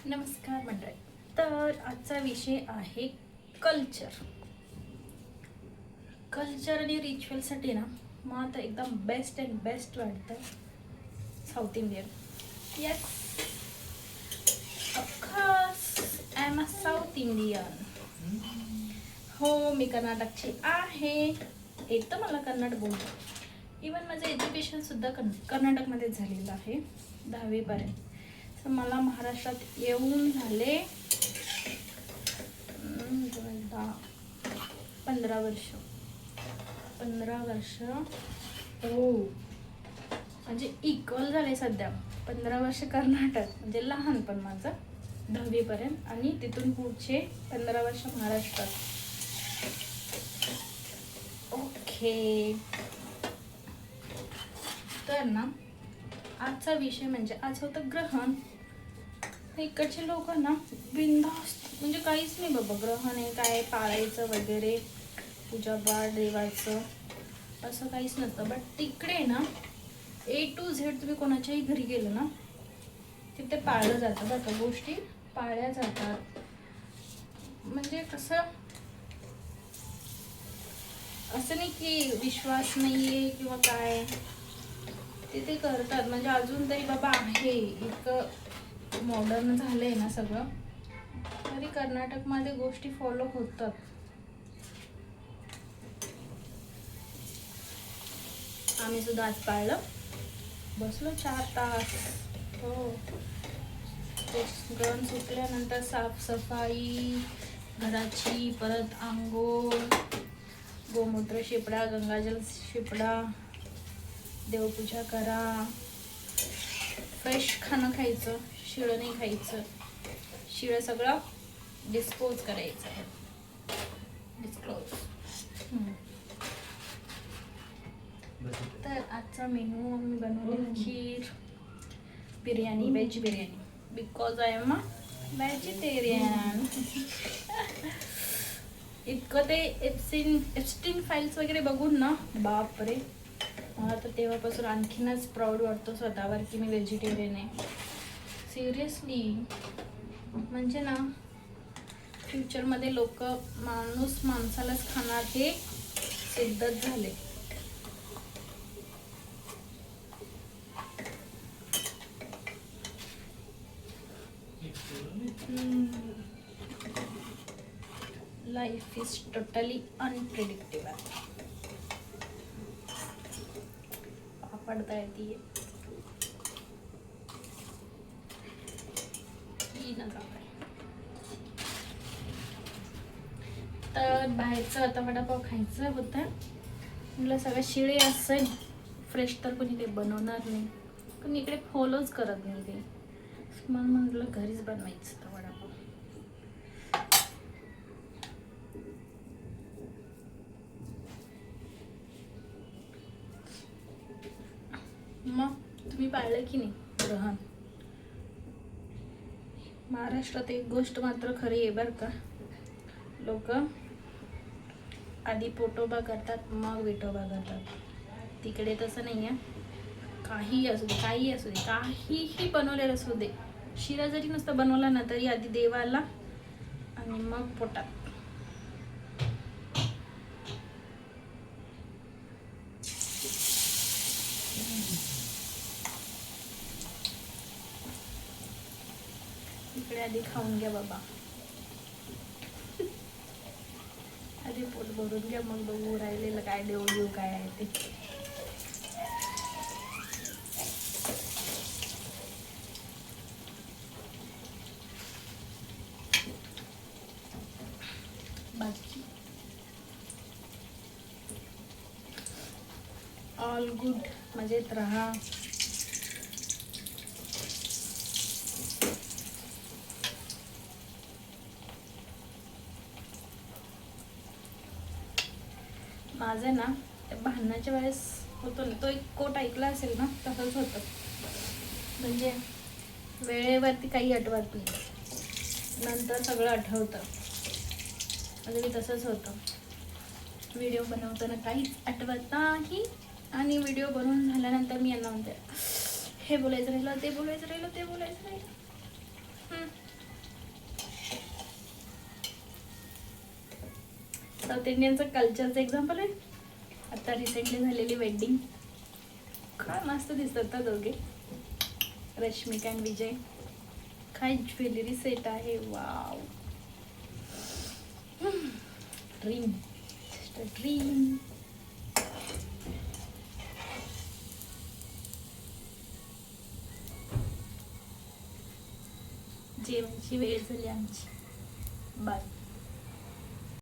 नमस्कार मंडळी. तर आजचा विषय आहे कल्चर. कल्चर आणि रिच्युअलसाठी ना मला आता एकदम बेस्ट अँड बेस्ट वाटतं south Indian. Yes, of course I am a south Indian. हो, मी कर्नाटकची आहे. येतं मला कन्नड बोलतो. इवन माझं एज्युकेशनसुद्धा कर्नाटकमध्येच झालेलं आहे 10वीपर्यंत. तर मला महाराष्ट्रात येऊन झाले 15 वर्ष. 15 वर्ष हो, म्हणजे इक्वल झाले सध्या. 15 वर्ष कर्नाटक म्हणजे लहानपण माझं 10वीपर्यंत, आणि तिथून पुढचे 15 वर्ष महाराष्ट्रात. ओके, तर ना आजचा विषय म्हणजे आज होतं ग्रहण. इकडचे लोक ना बिनधास्त, म्हणजे काहीच नाही बाबा, ग्रहण आहे काय पाळायचं वगैरे, पूजापाठ देवाचं असं काहीच नसतं. बट तिकडे ना A to Z तुम्ही कोणाच्याही घरी गेलं ना तिथे पाळलं जातं बरं का, गोष्टी पाळल्या जातात. म्हणजे कसं, असं नाही की विश्वास नाहीये किंवा काय, तिथे करतात. म्हणजे अजून तरी बाबा आहे, इतकं मॉडर्न झालंय ना सगळं, तरी कर्नाटकमध्ये गोष्टी फॉलो होतात. आम्ही सुद्धा आज पाळलं, बसलो 4 तास. हो, ते ग्रहण सुटल्यानंतर साफसफाई घराची, परत आंघोळ, गोमूत्र शिपडा, गंगाजल शिपडा, देवपूजा करा, फ्रेश खाणं खायचं, शिळं नाही खायचं. शिळं सगळं डिस्पोज करायचं. डिस्क्लोज. तर आजचा मेनू मी बनवली खीर, biryani, veg biryani, because I am a vegetarian. इतकं ते एप्स्टीन फाईल्स वगैरे बघून ना, बापरे, मला तर तेव्हापासून आणखीनच प्राऊड वाटतो स्वतःवर की मी व्हेजिटेरियन आहे. सिरियसली, म्हणजे ना फ्युचरमध्ये लोक माणूस माणसालाच खाणार हे सिद्धच झाले. Life is totally unpredictable. पडता येते तर बाहेरचं आता वडापाव खायचं होतं. म्हटलं सगळं शिळे असेल, फ्रेश तर कोणी काही बनवणार नाही, पण इकडे फॉलोच करत नाही ते. मग म्हटलं घरीच बनवायचं तर वडापाव. मग तुम्ही पाळलं की नाही ग्रहण? महाराष्ट्रात एक गोष्ट मात्र खरी आहे बरं का, लोक आधी पोटोबा करतात मग विठोबा करतात. तिकडे तसं नाही आहे. काही असू दे, काही असू दे, काहीही बनवलेलं असू दे, शिरा जरी नुसतं बनवला ना तरी आधी देवाला आणि मग पोटात. इकडे आधी खाऊन घ्या बाबा, आधी पोट भरून घ्या, मग बघू राहिलेलं काय देऊ काय आहे ते. बाकी ऑल गुड, मजेत राहा. माझं ना भांडणाच्या वेळेस होतो ना, तो एक कोट ऐकला असेल ना, तसंच होतं. म्हणजे वेळेवरती काही आठवत नाही, नंतर सगळं आठवतं. म्हणजे मी तसंच होतं, व्हिडिओ बनवताना काहीच आठवत नाही, आणि व्हिडिओ बनवून झाल्यानंतर मी यांना म्हणते हे बोलायचं राहिलं, ते बोलायचं राहिलं, ते बोलायचं राहिलं. साऊथ इंडियनचं कल्चरचं एक्झाम्पल आहे. आता रिसेंटली झालेली वेडिंग, काय मस्त दिसतात ना दोघे, रश्मिका आणि विजय. काय ज्वेलरी सेट आहे, wow, dream, just a dream. जेवणाची वेळ झाली आमची, बाय.